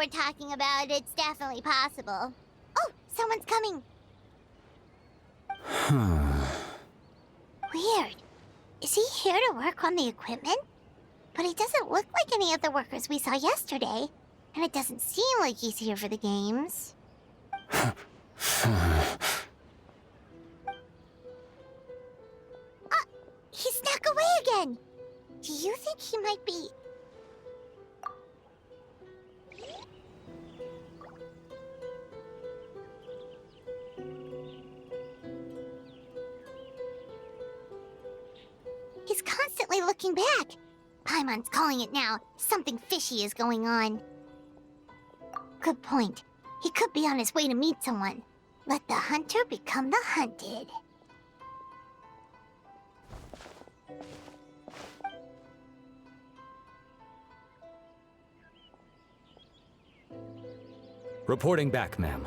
we're talking about, it's definitely possible. Oh, someone's coming. Weird. Is he here to work on the equipment? But he doesn't look like any of the workers we saw yesterday. And it doesn't seem like he's here for the games. He snuck away again! Do you think he might be... He's constantly looking back. Paimon's calling it now. Something fishy is going on. Good point. He could be on his way to meet someone. Let the hunter become the hunted. Reporting back, ma'am.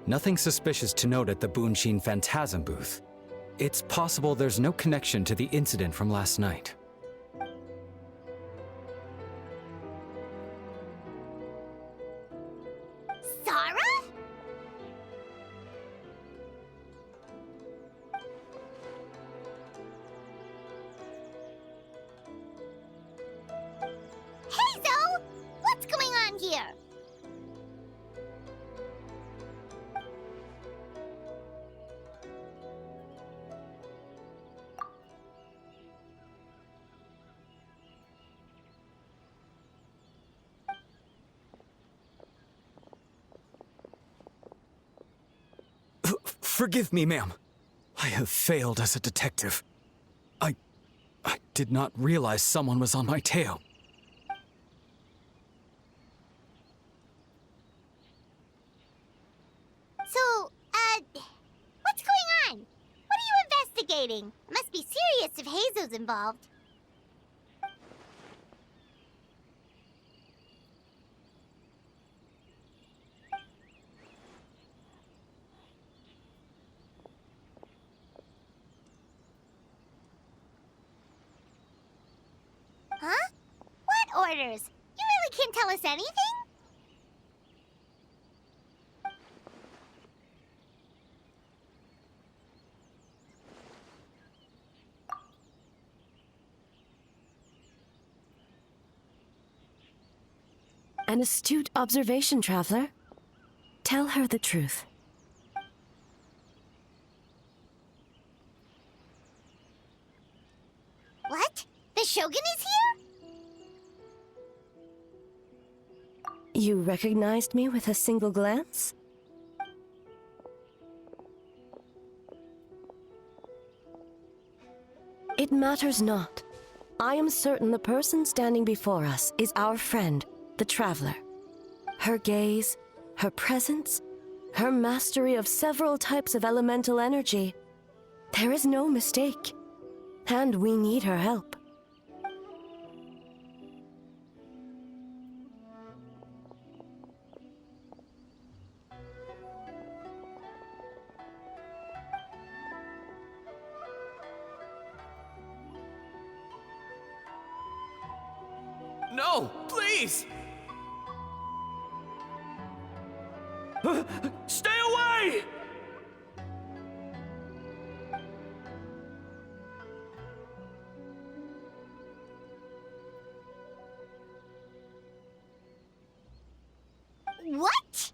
Nothing suspicious to note at the Bunshin Phantasm booth. It's possible there's no connection to the incident from last night. Sarah? Hey, Zoe! What's going on here? Forgive me, ma'am. I have failed as a detective. I did not realize someone was on my tail. So, what's going on? What are you investigating? It must be serious if Hazo's involved. Huh? What orders? You really can't tell us anything? An astute observation, traveler. Tell her the truth. What? The Shogun is here? You recognized me with a single glance? It matters not. I am certain the person standing before us is our friend, the Traveler. Her gaze, her presence, her mastery of several types of elemental energy. There is no mistake. And we need her help. No, please! Stay away! What?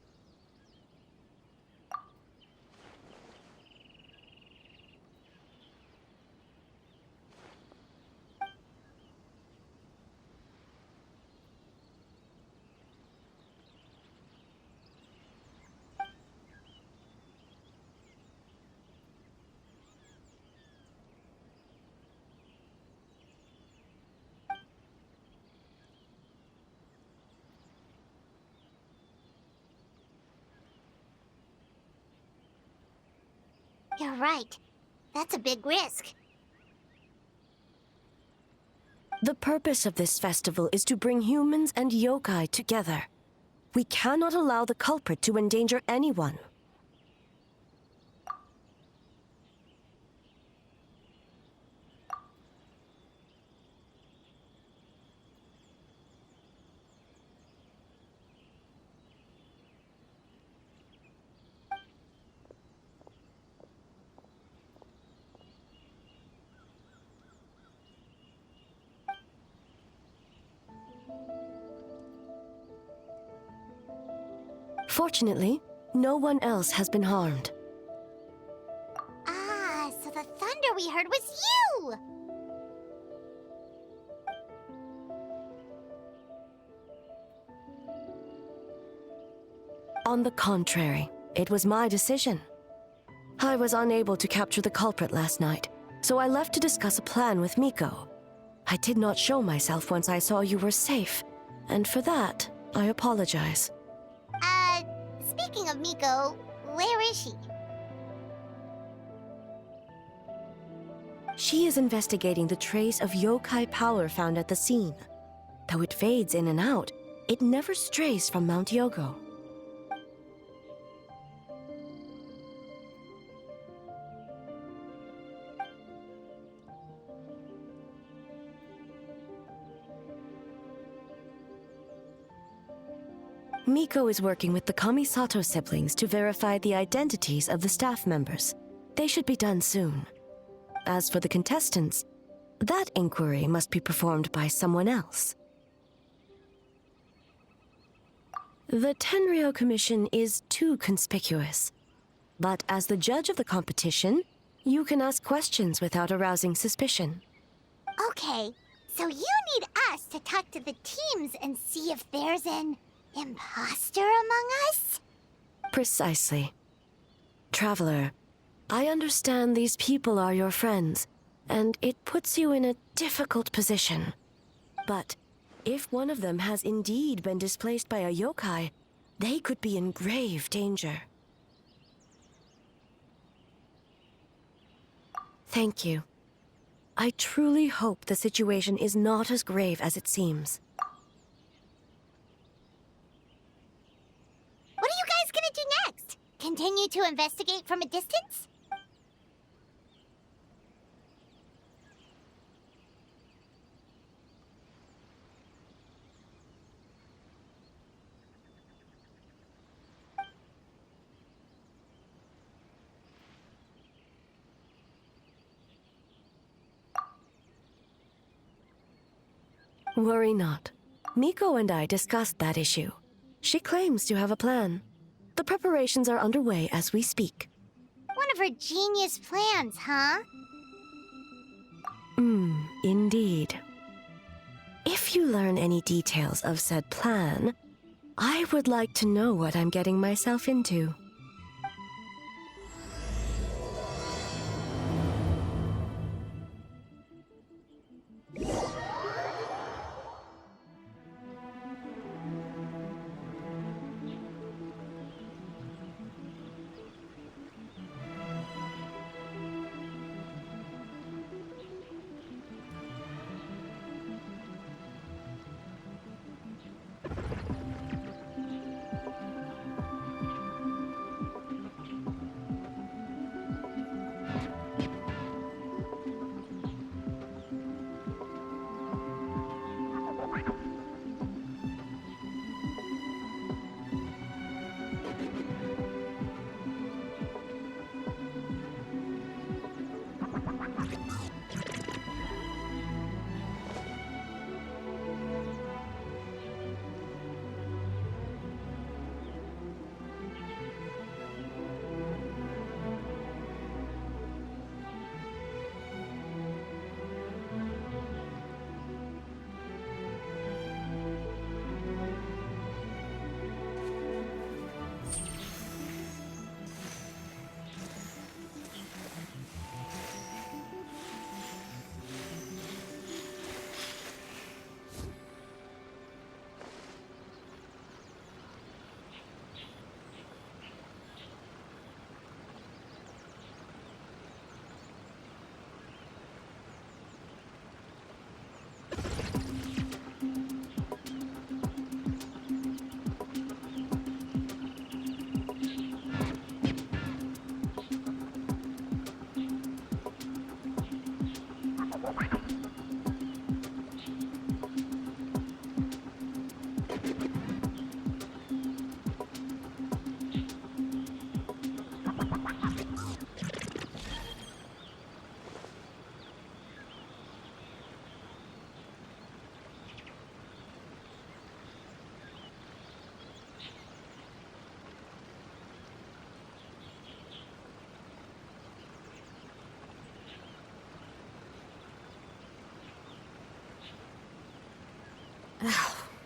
You're right. That's a big risk. The purpose of this festival is to bring humans and yokai together. We cannot allow the culprit to endanger anyone. Fortunately, no one else has been harmed. Ah, so the thunder we heard was you! On the contrary, it was my decision. I was unable to capture the culprit last night, so I left to discuss a plan with Miko. I did not show myself once I saw you were safe, and for that, I apologize. Speaking of Miko, where is she? She is investigating the trace of yokai power found at the scene. Though it fades in and out, it never strays from Mount Yogo. Miko is working with the Kamisato siblings to verify the identities of the staff members. They should be done soon. As for the contestants, that inquiry must be performed by someone else. The Tenryo Commission is too conspicuous. But as the judge of the competition, you can ask questions without arousing suspicion. Okay, so you need us to talk to the teams and see if there's an imposter among us? Precisely. Traveler, I understand these people are your friends, and it puts you in a difficult position. But if one of them has indeed been displaced by a yokai, they could be in grave danger. Thank you. I truly hope the situation is not as grave as it seems. What are you guys gonna do next? Continue to investigate from a distance? Worry not. Miko and I discussed that issue. She claims to have a plan. The preparations are underway as we speak. One of her genius plans, huh? Indeed. If you learn any details of said plan, I would like to know what I'm getting myself into.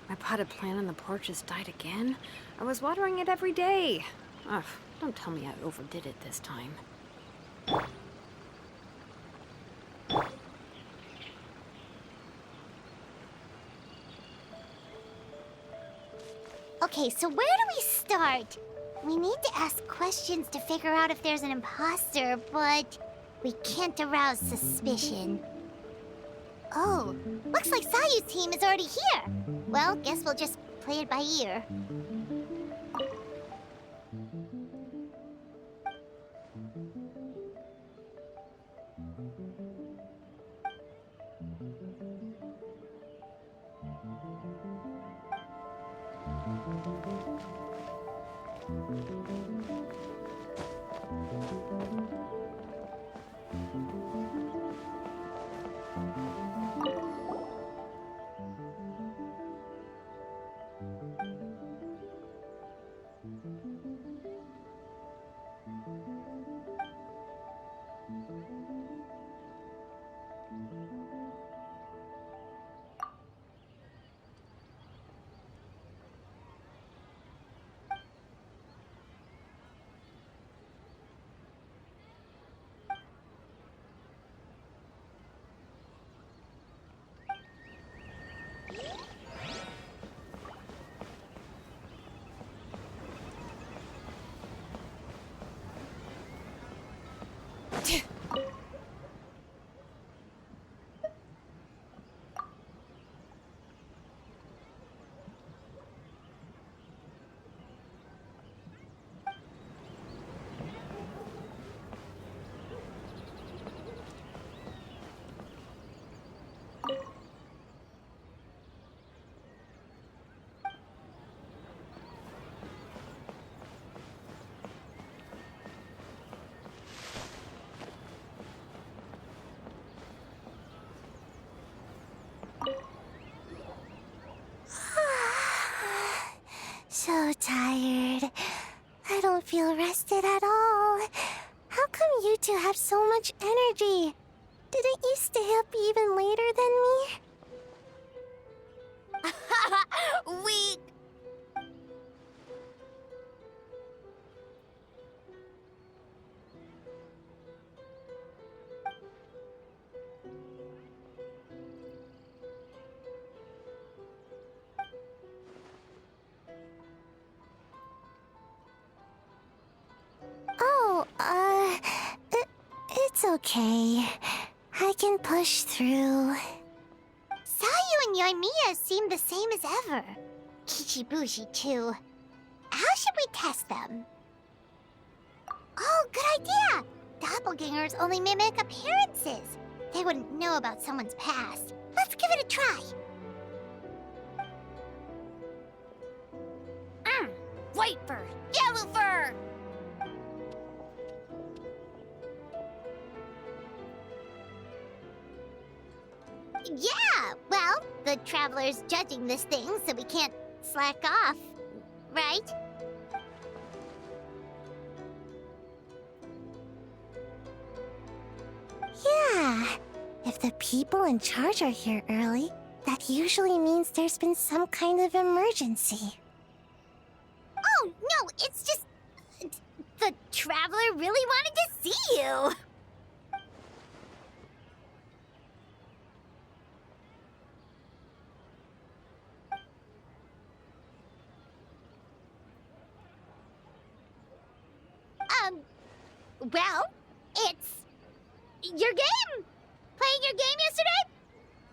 My potted plant on the porch has died again. I was watering it every day. Ugh, don't tell me I overdid it this time. Okay, so where do we start? We need to ask questions to figure out if there's an imposter, but we can't arouse suspicion. Oh, looks like Sayu's team is already here. Well, guess we'll just play it by ear. So tired. I don't feel rested at all. How come you two have so much energy? Didn't you stay up even later than me? Weak. Oh, it's okay. I can push through. Sayu and Yoimiya seem the same as ever. Kichibushi, too. How should we test them? Oh, good idea! Doppelgangers only mimic appearances. They wouldn't know about someone's past. Let's give it a try. White fur, yellow fur! Yeah, well, the Traveler's judging this thing, so we can't slack off, right? Yeah, if the people in charge are here early, that usually means there's been some kind of emergency. Oh, no, it's just... the Traveler really wanted to see you! Well, it's... your game! Playing your game yesterday?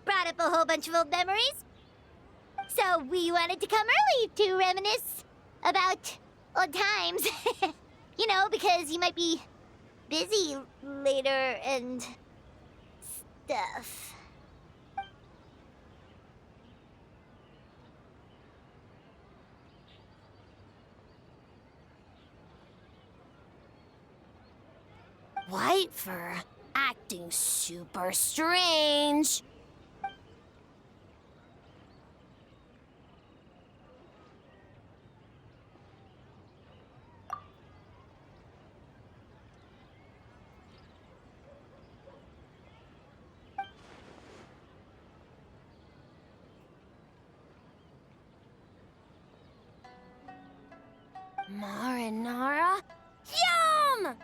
Brought up a whole bunch of old memories. So we wanted to come early to reminisce about old times. You know, because you might be busy later and stuff. White fur, acting super strange. Marinara? Yum!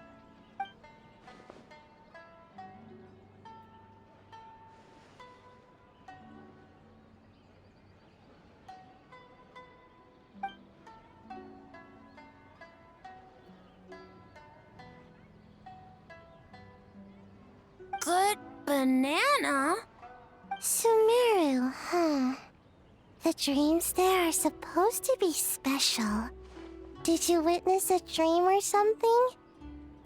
Good banana? Sumeru, huh? The dreams there are supposed to be special. Did you witness a dream or something?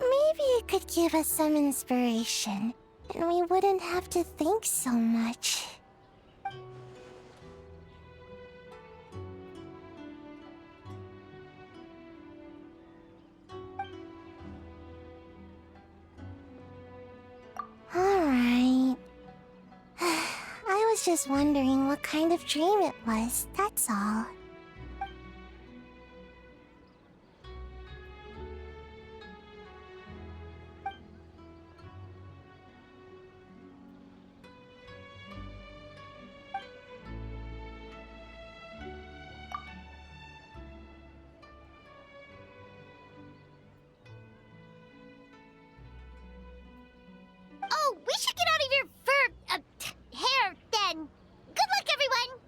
Maybe it could give us some inspiration, and we wouldn't have to think so much. Alright. I was just wondering what kind of dream it was, that's all. Oh, we should get out of your hair then. Good luck, everyone.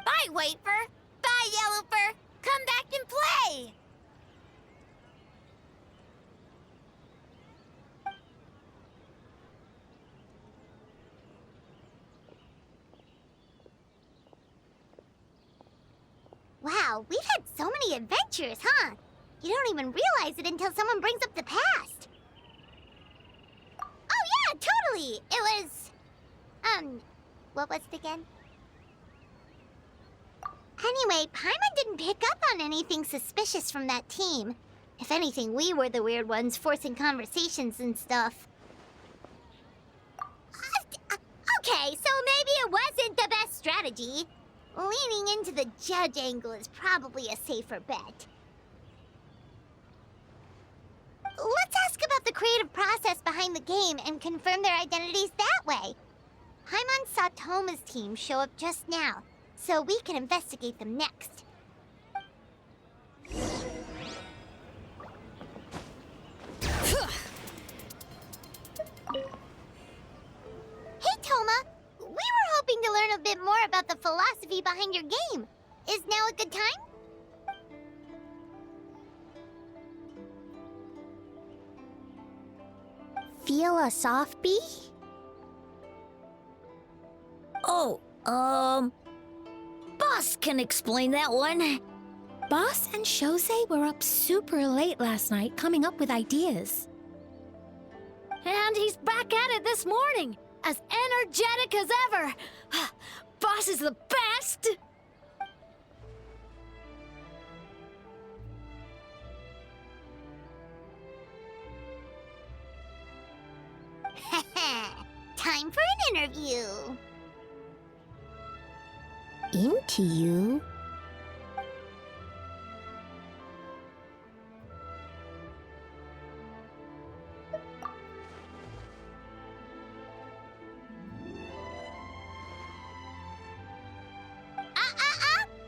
Bye, Wafer. Bye, Yellowfur. Come back and play. Wow, we've had so many adventures, huh? You don't even realize it until someone brings up the past. Oh yeah, totally. It was, what was it again? Anyway, Paimon didn't pick up on anything suspicious from that team. If anything, we were the weird ones forcing conversations and stuff. Okay, so maybe it wasn't the best strategy. Leaning into the judge angle is probably a safer bet. Let's ask about the creative process behind the game and confirm their identities that way. Paimon saw Toma's team show up just now, so we can investigate them next. Hey, Toma! We were hoping to learn a bit more about the philosophy behind your game. Is now a good time? Philosophy? Oh, Boss can explain that one. Boss and Shosei were up super late last night coming up with ideas. And he's back at it this morning, as energetic as ever. Boss is the best! Time for an interview. Into you?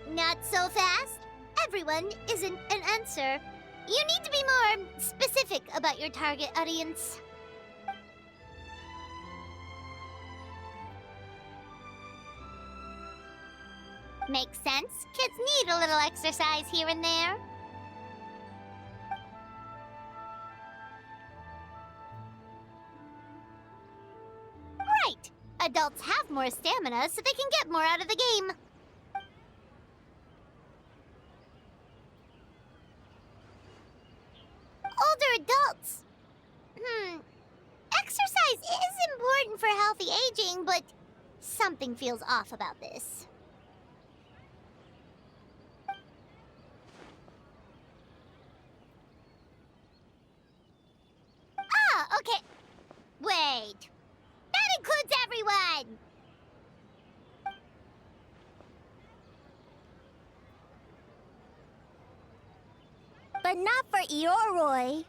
Not so fast. Everyone isn't an answer. You need to be more specific about your target audience. Makes sense. Kids need a little exercise here and there. Right. Adults have more stamina, so they can get more out of the game. Older adults. Exercise is important for healthy aging, but something feels off about this. Ah, okay. Wait. That includes everyone! But not for Ioroi.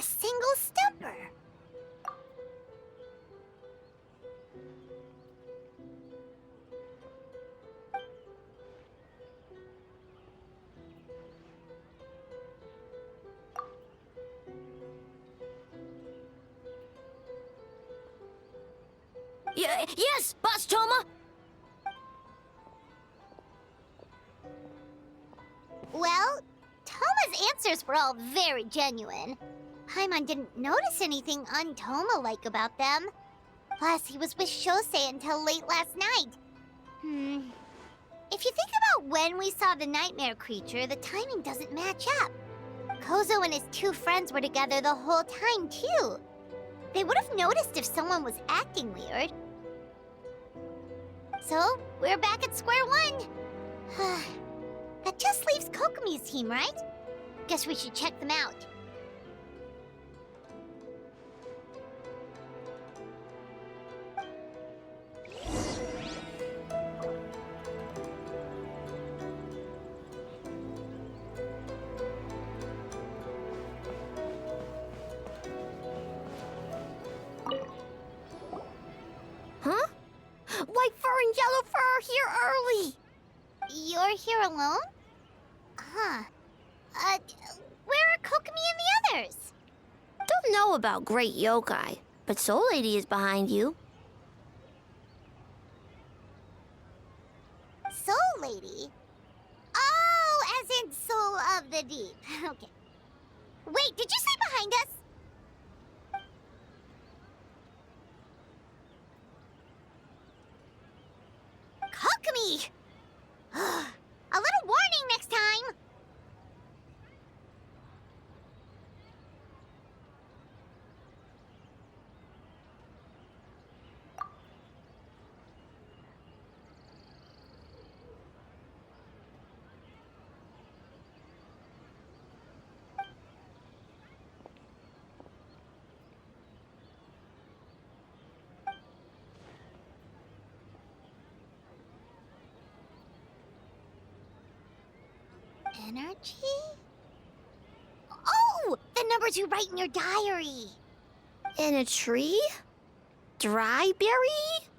single stumper. Yes, Boss Toma! Well, Toma's answers were all very genuine. Paimon didn't notice anything un-Toma-like about them. Plus, he was with Shosei until late last night. If you think about when we saw the nightmare creature, the timing doesn't match up. Kozo and his two friends were together the whole time, too. They would have noticed if someone was acting weird. So, we're back at square one. That just leaves Kokomi's team, right? Guess we should check them out. Huh? White fur and yellow fur are here early! You're here alone? Huh. Where are Kokomi and the others? Don't know about great yokai, but Soul Lady is behind you. Soul Lady? Oh, as in Soul of the Deep. Okay. Wait, did you say behind us? Kokomi! A little warning next time! Energy? Oh! The numbers you write in your diary! In a tree? Dry berry?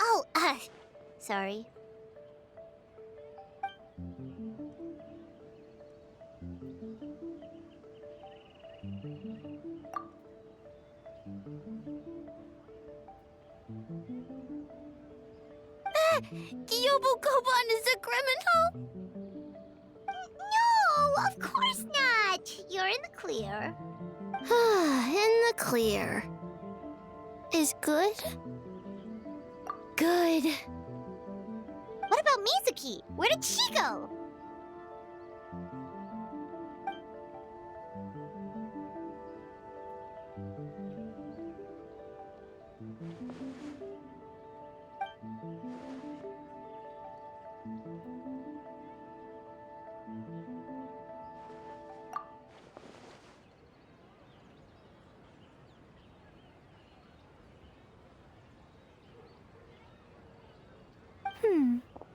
Oh, sorry. Yobukoban is a criminal? No, of course not. You're in the clear. In the clear. Is good? Good. What about Mizuki? Where did she go?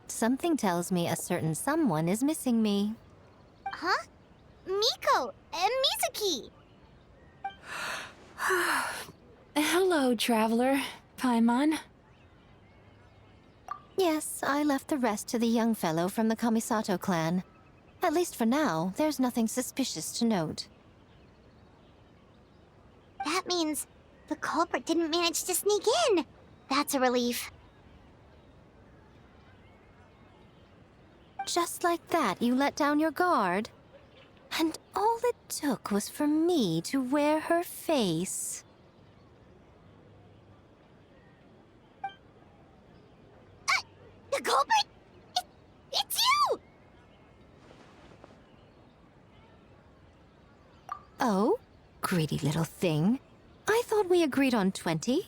Something tells me a certain someone is missing me. Huh? Miko and Mizuki. Hello, traveler. Paimon. Yes, I left the rest to the young fellow from the Kamisato clan. At least for now, there's nothing suspicious to note. That means the culprit didn't manage to sneak in. That's a relief. Just like that, you let down your guard? And all it took was for me to wear her face. The culprit? It's you! Oh? Greedy little thing. I thought we agreed on 20.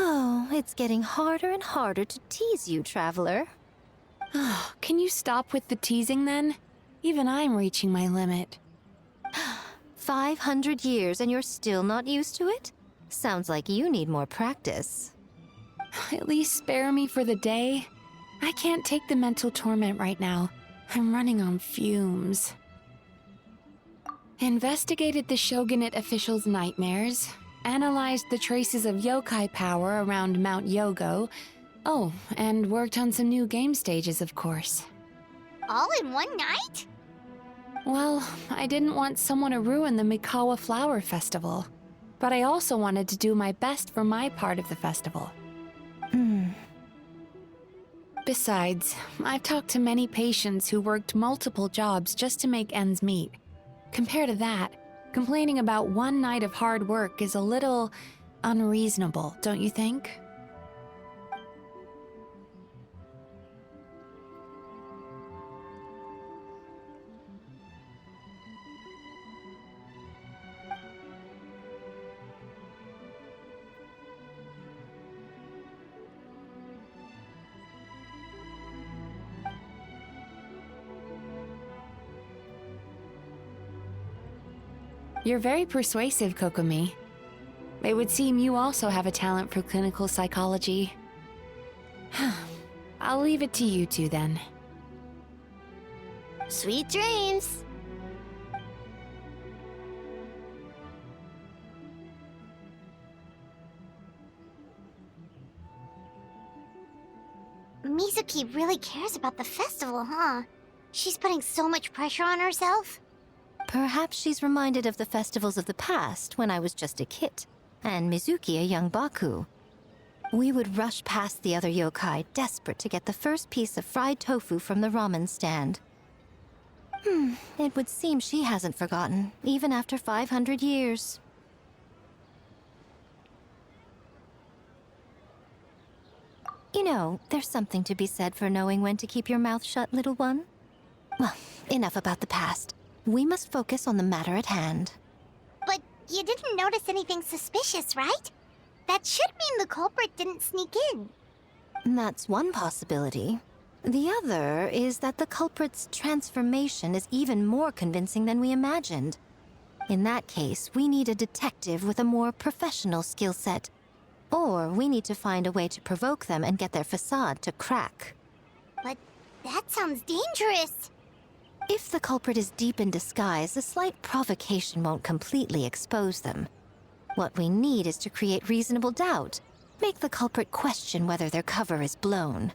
Oh, it's getting harder and harder to tease you, traveler. Can you stop with the teasing then? Even I'm reaching my limit. 500 years and you're still not used to it? Sounds like you need more practice. At least spare me for the day. I can't take the mental torment right now. I'm running on fumes. Investigated the Shogunate officials' nightmares, analyzed the traces of yokai power around Mount Yogo. Oh, and worked on some new game stages, of course. All in one night? Well, I didn't want someone to ruin the Mikawa Flower Festival. But I also wanted to do my best for my part of the festival. Besides, I've talked to many patients who worked multiple jobs just to make ends meet. Compared to that, complaining about one night of hard work is a little unreasonable, don't you think? You're very persuasive, Kokomi. It would seem you also have a talent for clinical psychology. I'll leave it to you two then. Sweet dreams! Mizuki really cares about the festival, huh? She's putting so much pressure on herself. Perhaps she's reminded of the festivals of the past when I was just a kid, and Mizuki a young Baku. We would rush past the other yokai, desperate to get the first piece of fried tofu from the ramen stand. It would seem she hasn't forgotten, even after 500 years. You know, there's something to be said for knowing when to keep your mouth shut, little one. Well, enough about the past. We must focus on the matter at hand. But you didn't notice anything suspicious, right? That should mean the culprit didn't sneak in. That's one possibility. The other is that the culprit's transformation is even more convincing than we imagined. In that case, we need a detective with a more professional skill set. Or we need to find a way to provoke them and get their facade to crack. But that sounds dangerous. If the culprit is deep in disguise, a slight provocation won't completely expose them. What we need is to create reasonable doubt. Make the culprit question whether their cover is blown.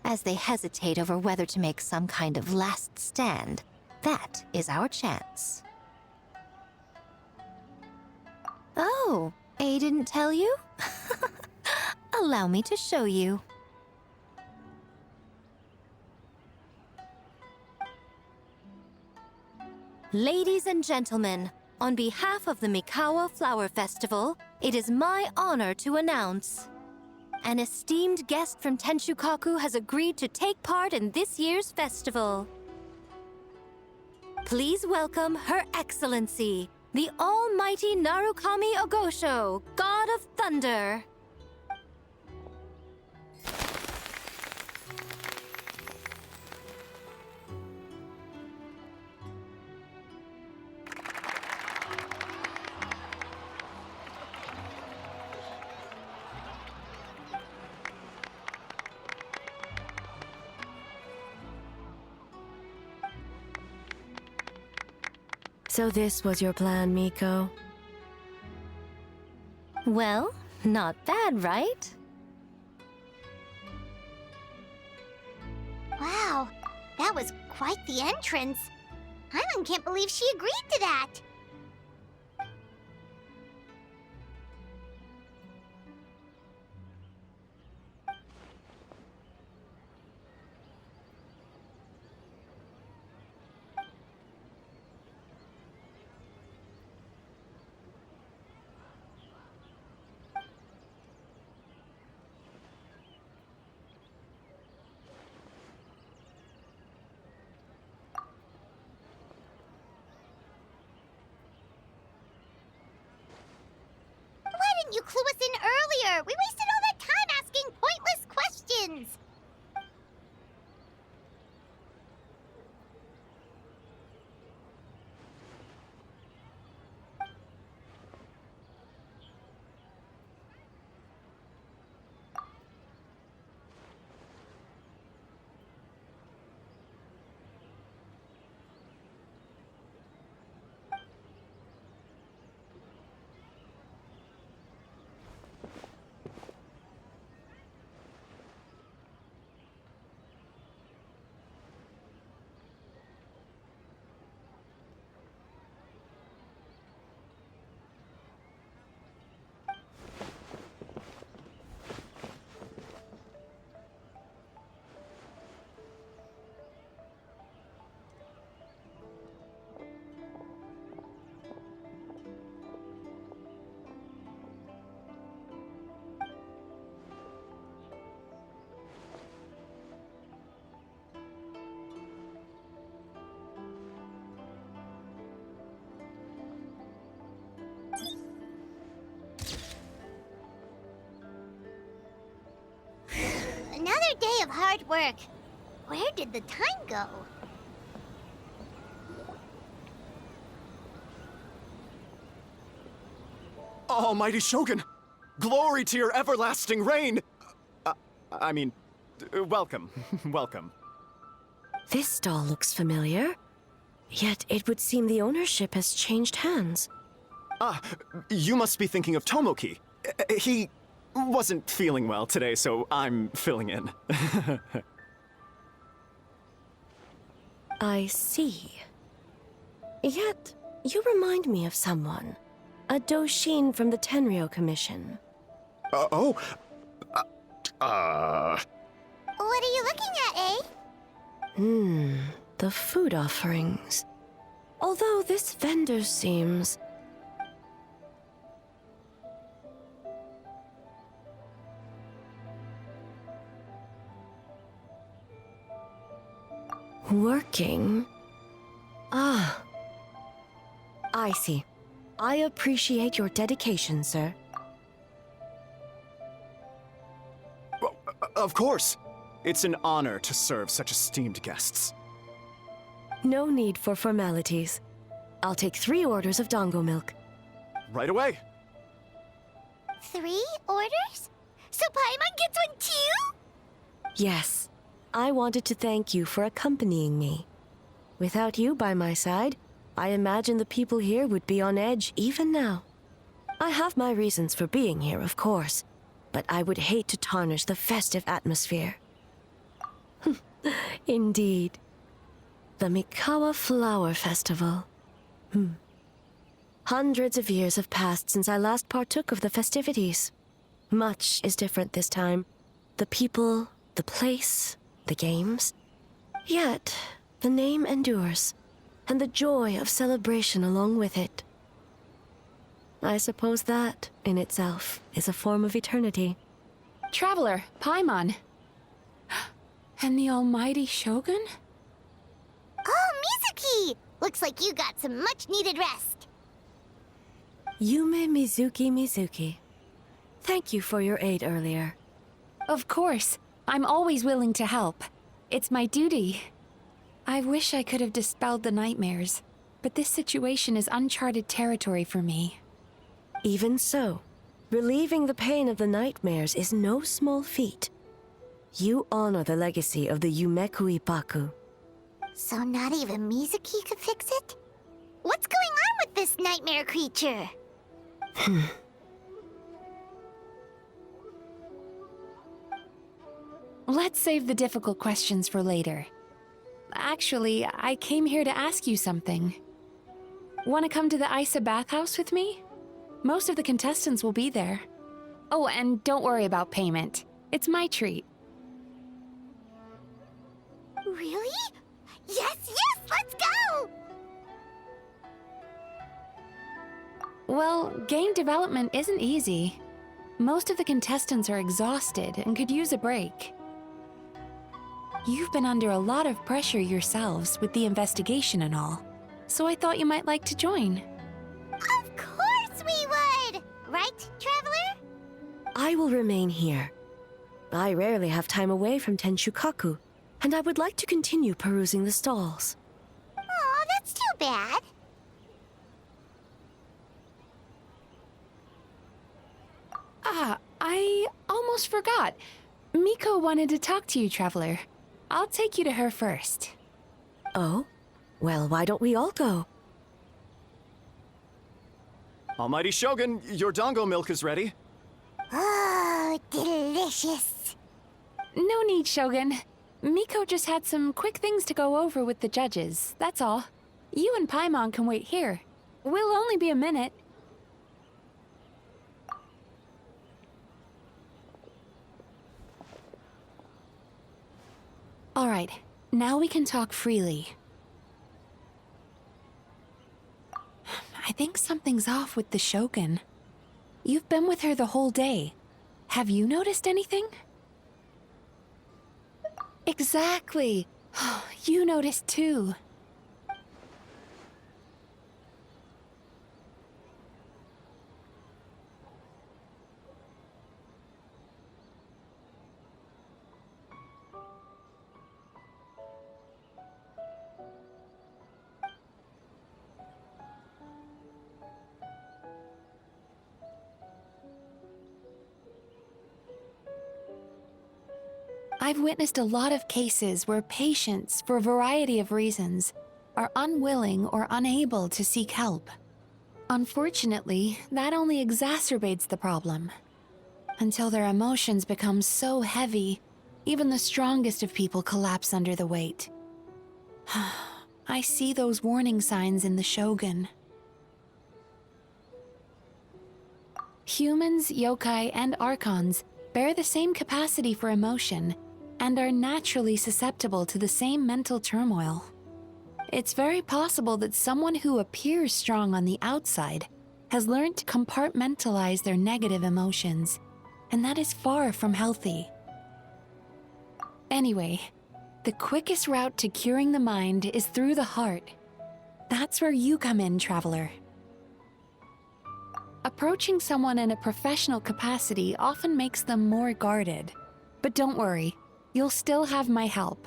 As they hesitate over whether to make some kind of last stand, that is our chance. Oh, A didn't tell you? Allow me to show you. Ladies and gentlemen, on behalf of the Mikawa Flower Festival, it is my honor to announce an esteemed guest from Tenshukaku has agreed to take part in this year's festival. Please welcome Her Excellency, the Almighty Narukami Ogosho, God of Thunder. So this was your plan, Miko? Well, not bad, right? Wow, that was quite the entrance. Paimon can't believe she agreed to that. Why didn't you clue us in earlier? We wasted all that time asking pointless questions. Another day of hard work. Where did the time go? Almighty Shogun! Glory to your everlasting reign! I mean, welcome. Welcome. This stall looks familiar. Yet it would seem the ownership has changed hands. Ah, you must be thinking of Tomoki. He wasn't feeling well today, so I'm filling in. I see. Yet, you remind me of someone. A Doshin from the Tenryo Commission. Oh? What are you looking at, eh? The food offerings. Although this vendor seems... working? Ah. I see. I appreciate your dedication, sir. Of course. It's an honor to serve such esteemed guests. No need for formalities. I'll take 3 orders of dango milk. Right away. 3 orders? So Paimon gets one too? Yes. I wanted to thank you for accompanying me. Without you by my side, I imagine the people here would be on edge even now. I have my reasons for being here, of course, but I would hate to tarnish the festive atmosphere. Indeed. The Mikawa Flower Festival. Hundreds of years have passed since I last partook of the festivities. Much is different this time. The people, the place, the games. Yet, the name endures, and the joy of celebration along with it. I suppose that, in itself, is a form of eternity. Traveler, Paimon. And the almighty Shogun? Oh, Mizuki! Looks like you got some much-needed rest. Yume Mizuki. Thank you for your aid earlier. Of course. I'm always willing to help. It's my duty. I wish I could have dispelled the nightmares, but this situation is uncharted territory for me. Even so, relieving the pain of the nightmares is no small feat. You honor the legacy of the Yumekui Baku. So not even Mizuki could fix it? What's going on with this nightmare creature? Let's save the difficult questions for later. Actually, I came here to ask you something. Want to come to the Isa bathhouse with me? Most of the contestants will be there. Oh, and don't worry about payment. It's my treat. Really? Yes, let's go! Well, game development isn't easy. Most of the contestants are exhausted and could use a break. You've been under a lot of pressure yourselves with the investigation and all, so I thought you might like to join. Of course we would! Right, Traveler? I will remain here. I rarely have time away from Tenshukaku, and I would like to continue perusing the stalls. Aw, that's too bad. Ah, I almost forgot. Miko wanted to talk to you, Traveler. I'll take you to her first. Oh? Well, why don't we all go? Almighty Shogun, your dango milk is ready. Oh, delicious. No need, Shogun. Miko just had some quick things to go over with the judges, that's all. You and Paimon can wait here. We'll only be a minute. All right, now we can talk freely. I think something's off with the Shogun. You've been with her the whole day. Have you noticed anything? Exactly. You noticed too. I've witnessed a lot of cases where patients, for a variety of reasons, are unwilling or unable to seek help. Unfortunately, that only exacerbates the problem. Until their emotions become so heavy, even the strongest of people collapse under the weight. I see those warning signs in the Shogun. Humans, yokai, and archons bear the same capacity for emotion and are naturally susceptible to the same mental turmoil. It's very possible that someone who appears strong on the outside has learned to compartmentalize their negative emotions, and that is far from healthy. Anyway, the quickest route to curing the mind is through the heart. That's where you come in, Traveler. Approaching someone in a professional capacity often makes them more guarded. But don't worry, you'll still have my help.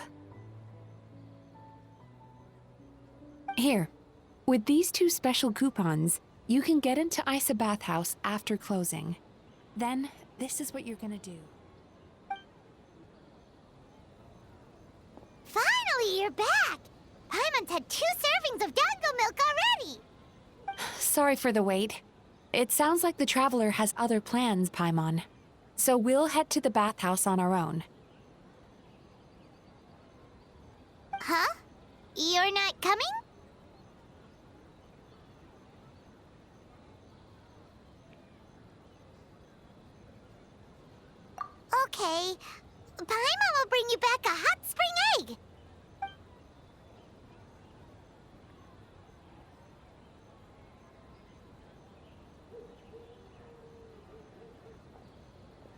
Here, with these 2 special coupons, you can get into Isa Bathhouse after closing. Then, this is what you're gonna do. Finally, you're back! Paimon's had 2 servings of dango milk already! Sorry for the wait. It sounds like the Traveler has other plans, Paimon. So we'll head to the bathhouse on our own. Huh? You're not coming? Okay. Paimon will bring you back a hot spring egg!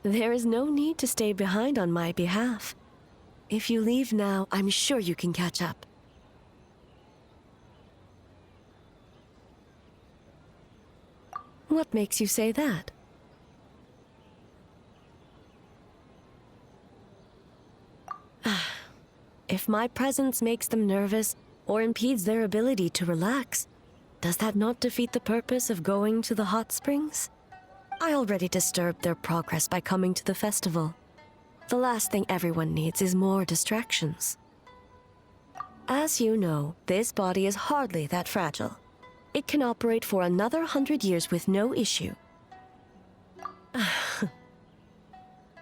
There is no need to stay behind on my behalf. If you leave now, I'm sure you can catch up. What makes you say that? If my presence makes them nervous or impedes their ability to relax, does that not defeat the purpose of going to the hot springs? I already disturbed their progress by coming to the festival. The last thing everyone needs is more distractions. As you know, this body is hardly that fragile. It can operate for another 100 years with no issue.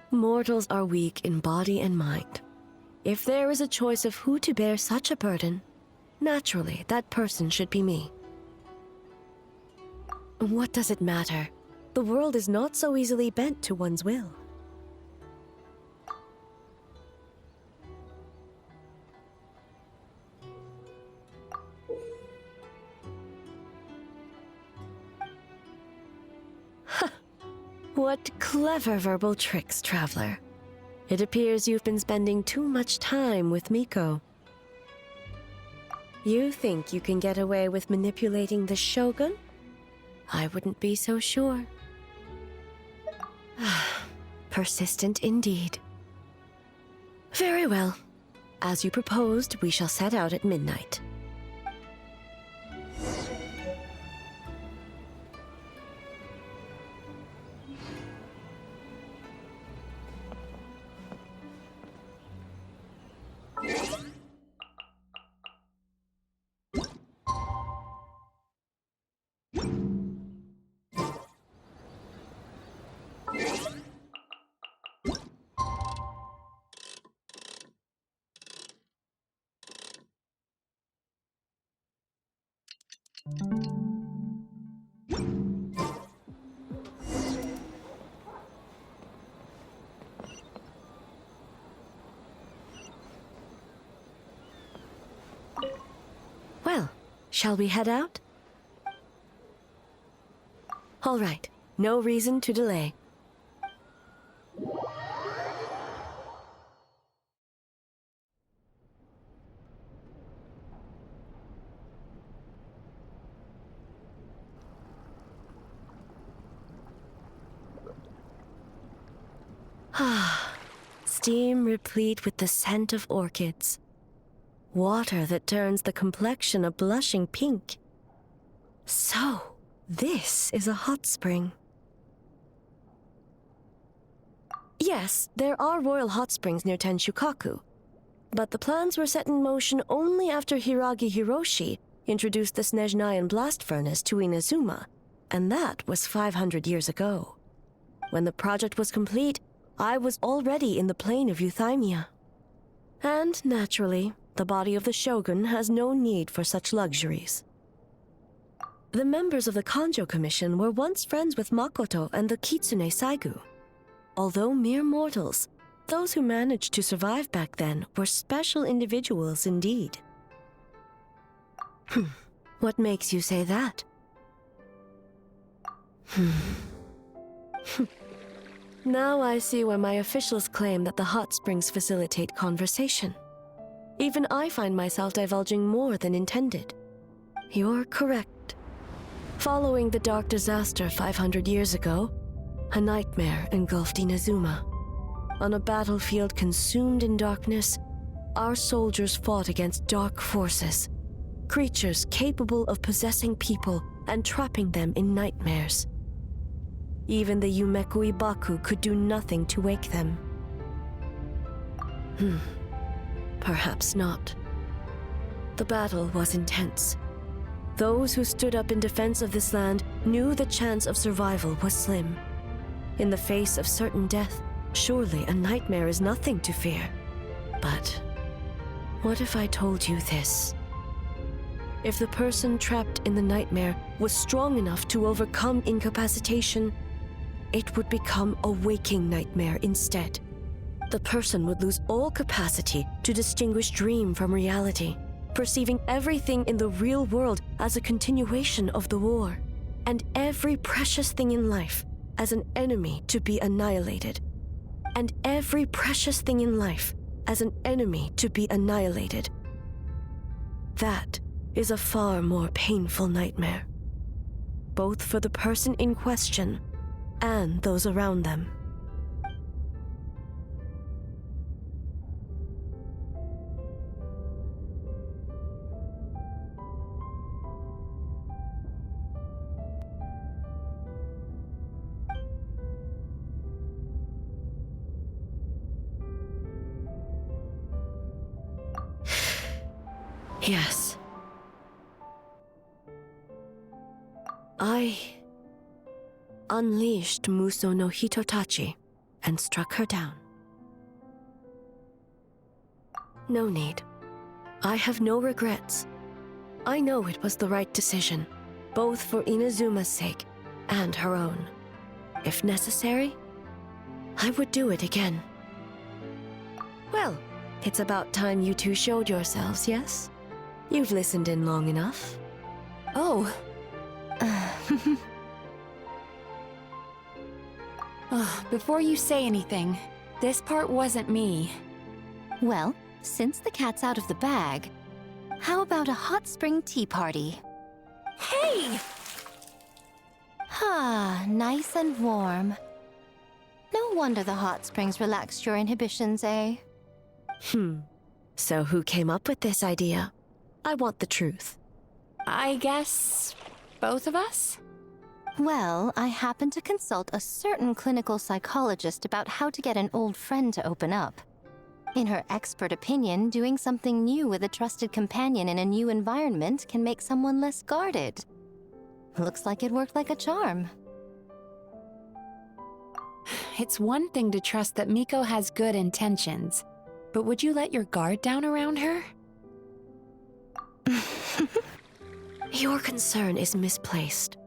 Mortals are weak in body and mind. If there is a choice of who to bear such a burden, naturally that person should be me. What does it matter? The world is not so easily bent to one's will. What clever verbal tricks, Traveler. It appears you've been spending too much time with Miko. You think you can get away with manipulating the Shogun? I wouldn't be so sure. Persistent indeed. Very well. As you proposed, we shall set out at midnight. Well, shall we head out? All right, no reason to delay. Ah, steam replete with the scent of orchids. Water that turns the complexion a blushing pink. So, this is a hot spring. Yes, there are royal hot springs near Tenshukaku. But the plans were set in motion only after Hiragi Hiroshi introduced the Snezhnayan blast furnace to Inazuma, and that was 500 years ago. When the project was complete, I was already in the plain of Euthymia. And, naturally, the body of the shogun has no need for such luxuries. The members of the Kanjo Commission were once friends with Makoto and the Kitsune Saigu. Although mere mortals, those who managed to survive back then were special individuals indeed. What makes you say that? Now I see why my officials claim that the hot springs facilitate conversation. Even I find myself divulging more than intended. You're correct. Following the dark disaster 500 years ago, a nightmare engulfed Inazuma. On a battlefield consumed in darkness, our soldiers fought against dark forces, creatures capable of possessing people and trapping them in nightmares. Even the Yumekui Baku could do nothing to wake them. Perhaps not. The battle was intense. Those who stood up in defense of this land knew the chance of survival was slim. In the face of certain death, surely a nightmare is nothing to fear. But what if I told you this? If the person trapped in the nightmare was strong enough to overcome incapacitation, it would become a waking nightmare instead. The person would lose all capacity to distinguish dream from reality, perceiving everything in the real world as a continuation of the war, and every precious thing in life as an enemy to be annihilated. And every precious thing in life as an enemy to be annihilated. That is a far more painful nightmare, both for the person in question and those around them. Yes. I unleashed Muso no Hitotachi and struck her down. No need. I have no regrets. I know it was the right decision, both for Inazuma's sake and her own. If necessary, I would do it again. Well, it's about time you two showed yourselves, yes? You've listened in long enough. Oh. Before you say anything, this part wasn't me. Well, since the cat's out of the bag, how about a hot spring tea party? Hey! Ah, nice and warm. No wonder the hot springs relaxed your inhibitions, eh? So who came up with this idea? I want the truth. I guess both of us? Well, I happened to consult a certain clinical psychologist about how to get an old friend to open up. In her expert opinion, doing something new with a trusted companion in a new environment can make someone less guarded. Looks like it worked like a charm. It's one thing to trust that Miko has good intentions, but would you let your guard down around her? Your concern is misplaced.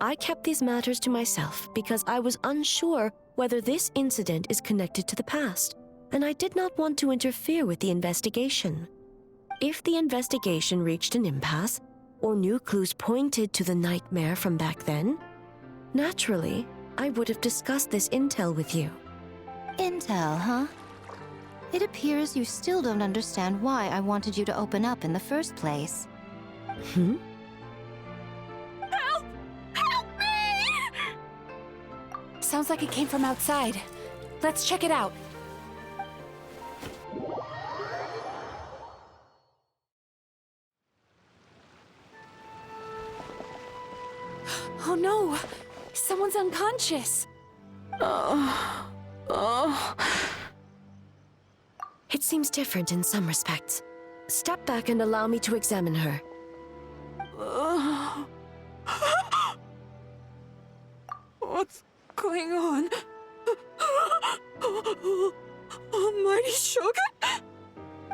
I kept these matters to myself because I was unsure whether this incident is connected to the past, and I did not want to interfere with the investigation. If the investigation reached an impasse, or new clues pointed to the nightmare from back then, naturally, I would have discussed this intel with you. Intel, huh? It appears you still don't understand why I wanted you to open up in the first place. Help! Help me! Sounds like it came from outside. Let's check it out. Oh no! Someone's unconscious! It seems different in some respects. Step back and allow me to examine her. What's going on? Almighty Shogun?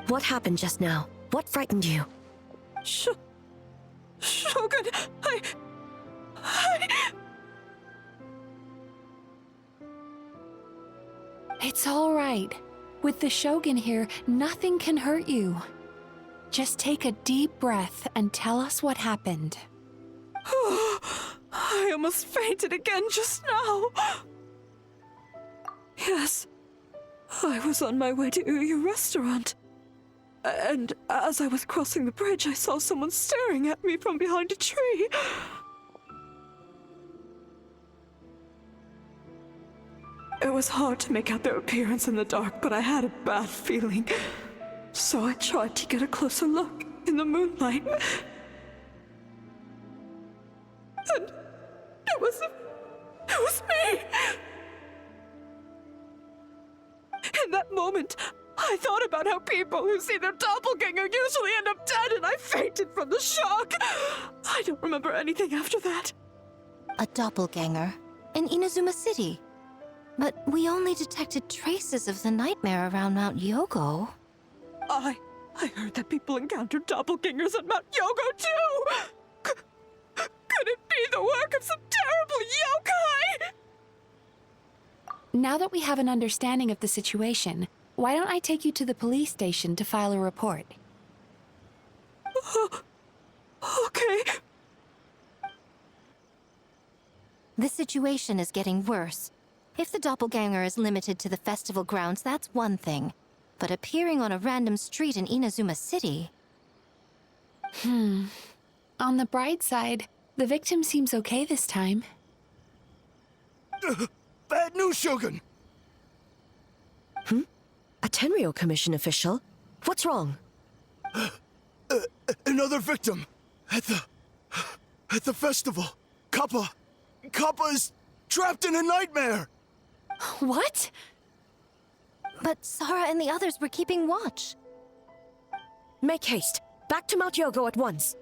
What happened just now? What frightened you? Shogun, It's all right. With the Shogun here, nothing can hurt you. Just take a deep breath and tell us what happened. I almost fainted again just now. Yes, I was on my way to Uyu restaurant. And as I was crossing the bridge, I saw someone staring at me from behind a tree. It was hard to make out their appearance in the dark, but I had a bad feeling. So I tried to get a closer look in the moonlight. And it was me! In that moment, I thought about how people who see their doppelganger usually end up dead, and I fainted from the shock. I don't remember anything after that. A doppelganger? In Inazuma City? But we only detected traces of the nightmare around Mount Yogo. I heard that people encountered doppelgangers at Mount Yogo too! Could it be the work of some terrible yokai? Now that we have an understanding of the situation, why don't I take you to the police station to file a report? Okay. The situation is getting worse. If the doppelganger is limited to the festival grounds, that's one thing. But appearing on a random street in Inazuma City... On the bright side, the victim seems okay this time. Bad news, Shogun! A Tenryo Commission official? What's wrong? Another victim! At the festival! Kappa is trapped in a nightmare! What? But Sara and the others were keeping watch. Make haste. Back to Mount Yogo at once.